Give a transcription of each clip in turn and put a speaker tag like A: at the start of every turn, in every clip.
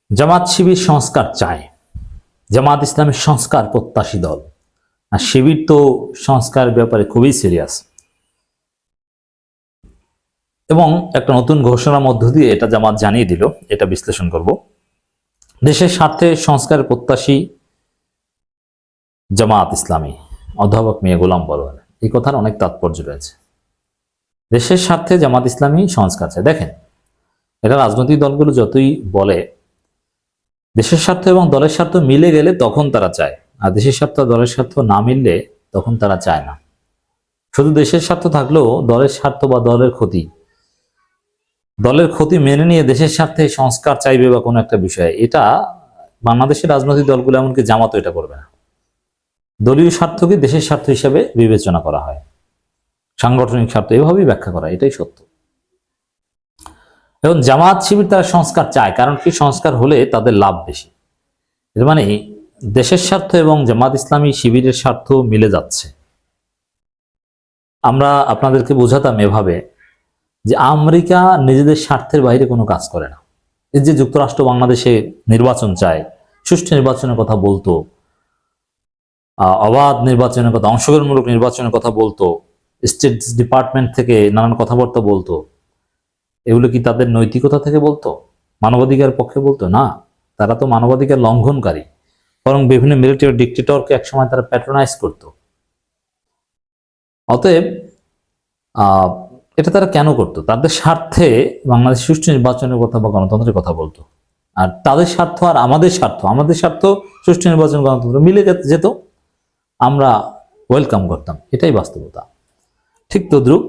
A: জামাত শিবির সংস্কার চায়। জামাত ইসলামের সংস্কার প্রত্যাশী দল, আর শিবির তো সংস্কার ব্যাপারে খুবই সিরিয়াস এবং একটা নতুন ঘোষণার মধ্য দিয়ে এটা জামাত জানিয়ে দিল। এটা বিশ্লেষণ করব। দেশের স্বার্থে সংস্কার প্রত্যাশী জামাত ইসলামী, অধ্যাপক মিয়া গোলাম পরোয়ার, এই কথার অনেক তাৎপর্য রয়েছে। দেশের স্বার্থে জামাত ইসলামী সংস্কার চায়। দেখেন, এটা রাজনৈতিক দলগুলো যতই বলে দেশের স্বার্থ এবং দলের স্বার্থ মিলে গেলে তখন তারা চায়, আর দেশের স্বার্থ দলের স্বার্থ না মিললে তখন তারা চায় না। শুধু দেশের স্বার্থ থাকলেও দলের স্বার্থ বা দলের ক্ষতি মেনে নিয়ে দেশের স্বার্থে সংস্কার চাইবে বা কোনো একটা বিষয়ে, এটা বাংলাদেশের রাজনৈতিক দলগুলো এমনকি জামাতও এটা করবে না। দলীয় স্বার্থকে দেশের স্বার্থ হিসেবে বিবেচনা করা হয়, সাংগঠনিক স্বার্থ এভাবেই ব্যাখ্যা করা, এটাই সত্য। এবং জামাত শিবির তারা সংস্কার চায়, কারণ কি সংস্কার হলে তাদের লাভ বেশি। এর মানে দেশের স্বার্থ এবং জামাত ইসলামী শিবিরের স্বার্থ মিলে যাচ্ছে। আমরা আপনাদেরকে বোঝাতাম এভাবে যে আমেরিকা নিজেদের স্বার্থের বাইরে কোনো কাজ করে না। এই যে যুক্তরাষ্ট্র বাংলাদেশে নির্বাচন চায়, সুষ্ঠু নির্বাচনের কথা বলতো, অবাধ নির্বাচনের কথা, অংশগ্রহণমূলক নির্বাচনের কথা বলতো, স্টেট ডিপার্টমেন্ট থেকে নানান কথাবার্তা বলতো, এগুলো কি তাদের নৈতিকতা থেকে বলতো, মানবাধিকার পক্ষে বলতো? না, তারা তো মানবাধিকার লঙ্ঘনকারী। বরং বিভিন্ন মিলিটারি ডিক্টেটরকে একসময় তারা প্যাট্রোনাইজ করত। অতএব এটা তারা কেন করতো? তাদের স্বার্থে বাংলাদেশ সুষ্ঠু নির্বাচনের কথা বা গণতন্ত্রের কথা বলতো। আর তাদের স্বার্থ আর আমাদের স্বার্থ সুষ্ঠু নির্বাচন, গণতন্ত্র মিলে যেত, আমরা ওয়েলকাম করতাম। এটাই বাস্তবতা। ঠিক তদ্রুপ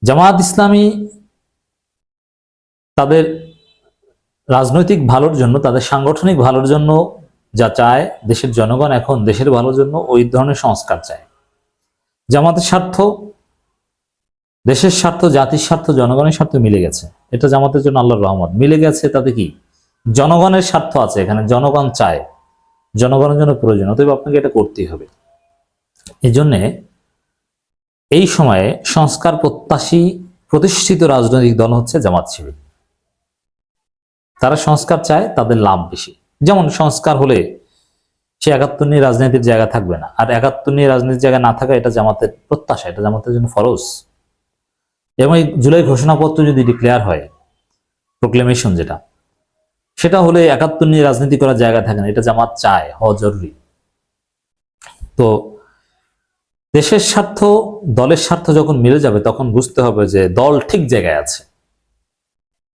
A: জামায়াত ইসলামী তাদের রাজনৈতিক ভালোর জন্য, তাদের সাংগঠনিক ভালোর জন্য যা চায়, দেশের জনগণ এখন দেশের ভালোর জন্য ওই ধরনের সংস্কার চায়। জামাতের স্বার্থ, দেশের স্বার্থ, জাতির স্বার্থ, জনগণের স্বার্থ মিলে গেছে। এটা জামাতের জন্য আল্লাহর রহমত। মিলে গেছে তাতে কি জনগণের স্বার্থ আছে এখানে, জনগণ চায়, জনগণের জন্য প্রয়োজন, অতএব আপনাকে এটা করতেই হবে। এই জন্যে এই সময়ে সংস্কার প্রত্যাশী প্রতিষ্ঠিত রাজনৈতিক দল হচ্ছে জামাত শিবির। তারা সংস্কার চায়, তাদের লাভ বেশি। যেমন সংস্কার হলে সে ৭১ নিয়ে রাজনীতির জায়গা থাকবে না, আর ৭১ নিয়ে রাজনীতির জায়গা না থাকা এটা জামাতের প্রত্যাশা, এটা জামাতের জন্য ফরজ। এবং এই জুলাই ঘোষণাপত্র যদি ডিক্লেয়ার হয়, প্রোক্লেমেশন যেটা, সেটা হলে ৭১ নিয়ে রাজনীতি করার জায়গা থাকে না, এটা জামাত চায়, হওয়া জরুরি। তো দেশের স্বার্থ দলের স্বার্থ যখন মিলে যাবে তখন বুঝতে হবে যে দল ঠিক জায়গায় আছে।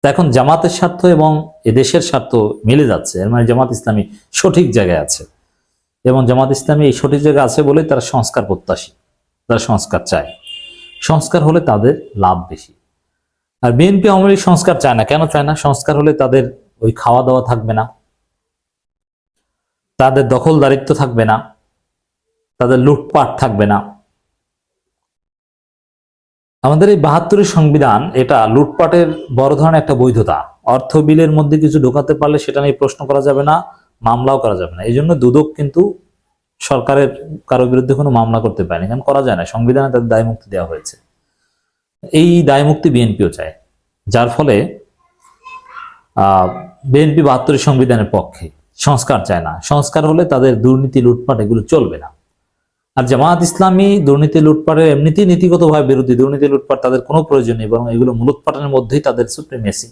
A: এখন জামাতের স্বার্থ এবং এদেশের স্বার্থ মিলে যাচ্ছে, এর মানে জামাত ইসলামী সঠিক জায়গায় আছে, এবং জামাত ইসলামী এই সঠিক জায়গায় আছে বলে তারা সংস্কার প্রত্যাশী, তারা সংস্কার চায়। সংস্কার হলে তাদের লাভ বেশি। আর বিএনপি আওয়ামী লীগ সংস্কার চায় না। কেন চায় না? সংস্কার হলে তাদের ওই খাওয়া দাওয়া থাকবে না, তাদের দখলদারিত্ব থাকবে না, তাদের লুটপাট থাকবে না। আমাদের এই ৭২-এর সংবিধান, এটা লুটপাটের বড় ধরনের একটা বৈধতা। অর্থ বিলের মধ্যে কিছু ঢোকাতে পারলে সেটা নিয়ে প্রশ্ন করা যাবে না, মামলাও করা যাবে না। এই জন্য দুদক কিন্তু সরকারের কারো বিরুদ্ধে কোনো মামলা করতে পারেনি, কারণ করা যায় না, সংবিধানে তাদের দায় মুক্তি দেওয়া হয়েছে। এই দায় মুক্তি বিএনপিও চায়, যার ফলে বিএনপি ৭২-এর সংবিধানের পক্ষে, সংস্কার চায় না। সংস্কার হলে তাদের দুর্নীতি, লুটপাট এগুলো চলবে না। আর জামায়াত ইসলামী দুর্নীতি, লুটপাটের এমনিতেই নীতিগতভাবে বিরোধী। দুর্নীতি, লুটপাট তাদের কোনো প্রয়োজন নেই, বরং এগুলো মূলোৎপাটনের মধ্যেই তাদের সুপ্রিমেসি।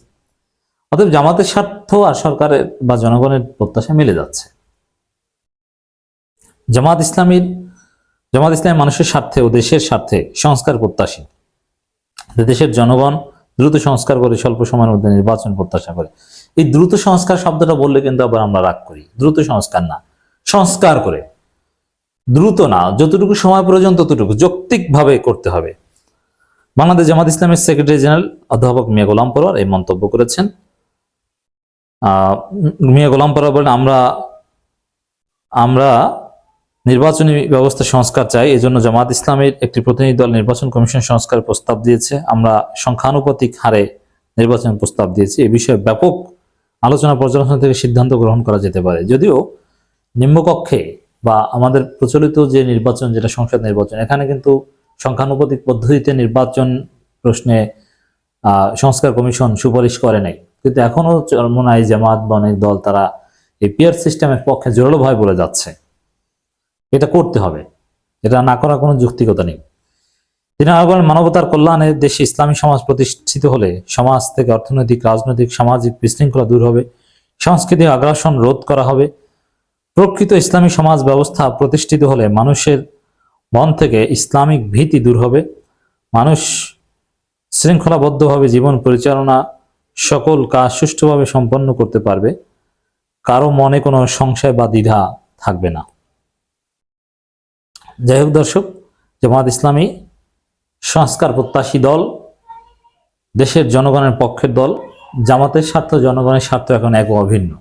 A: অতএব জামাতের স্বার্থ আর সরকারের বা জনগণের প্রত্যাশা মিলে যাচ্ছে। জামাত ইসলামী মানুষের স্বার্থে ও দেশের স্বার্থে সংস্কার প্রত্যাশী। দেশের জনগণ দ্রুত সংস্কার করে স্বল্প সময়ের মধ্যে নির্বাচন প্রত্যাশা করে। এই দ্রুত সংস্কার শব্দটা বললে কিন্তু আবার আমরা রাগ করি। দ্রুত সংস্কার না, সংস্কার করে, দ্রুত না, যতটুকু সময় প্রয়োজন ততটুকু যৌক্তিকভাবে করতে হবে। বাংলাদেশ জামাত ইসলামের সেক্রেটারি জেনারেল অধ্যাপক মিয়া গোলাম পরোয়ার এই মন্তব্য করেছেন। মিয়া গোলাম পরোয়ার বলেন, আমরা নির্বাচনী ব্যবস্থা সংস্কার চাই। এজন্য জামাত ইসলামের একটি প্রতিনিধি দল নির্বাচন কমিশন সংস্কারের প্রস্তাব দিয়েছে। আমরা সংখ্যানুপাতিক হারে নির্বাচন প্রস্তাব দিয়েছি। এ বিষয়ে ব্যাপক আলোচনা পর্যালোচনা থেকে সিদ্ধান্ত গ্রহণ করা যেতে পারে। যদিও নিম্নকক্ষে বা আমাদের প্রচলিত যে নির্বাচন, যেটা সংসদ নির্বাচন, এখানে কিন্তু সংখ্যানুপাতিক পদ্ধতিতে নির্বাচন প্রশ্নে সংস্কার কমিশন সুপারিশ করে নাই। কিন্তু এখনো চরমোনাই জামাত বা অনেক দল তারা এই পিয়ার সিস্টেমের পক্ষে জোরালোভাবে বলে যাচ্ছে। এটা করতে হবে, এটা না করার কোনো যৌক্তিকতা নেই। তিনি আরো বলেন, মানবতার কল্যাণে দেশে ইসলামী সমাজ প্রতিষ্ঠিত হলে সমাজ থেকে অর্থনৈতিক, রাজনৈতিক, সামাজিক বিশৃঙ্খলা দূর হবে, সাংস্কৃতিক আগ্রাসন রোধ করা হবে। প্রকৃত ইসলামী সমাজ ব্যবস্থা প্রতিষ্ঠিত হলে মানুষের মন থেকে ইসলামিক ভীতি দূর হবে, মানুষ শৃঙ্খলাবদ্ধভাবে জীবন পরিচালনা, সকল কাজ সুষ্ঠুভাবে সম্পন্ন করতে পারবে, কারো মনে কোনো সংশয় বা দ্বিধা থাকবে না। যাই হোক দর্শক, জামাত ইসলামী সংস্কার প্রত্যাশী দল, দেশের জনগণের পক্ষের দল। জামাতের স্বার্থ, জনগণের স্বার্থ এখন এক অভিন্ন।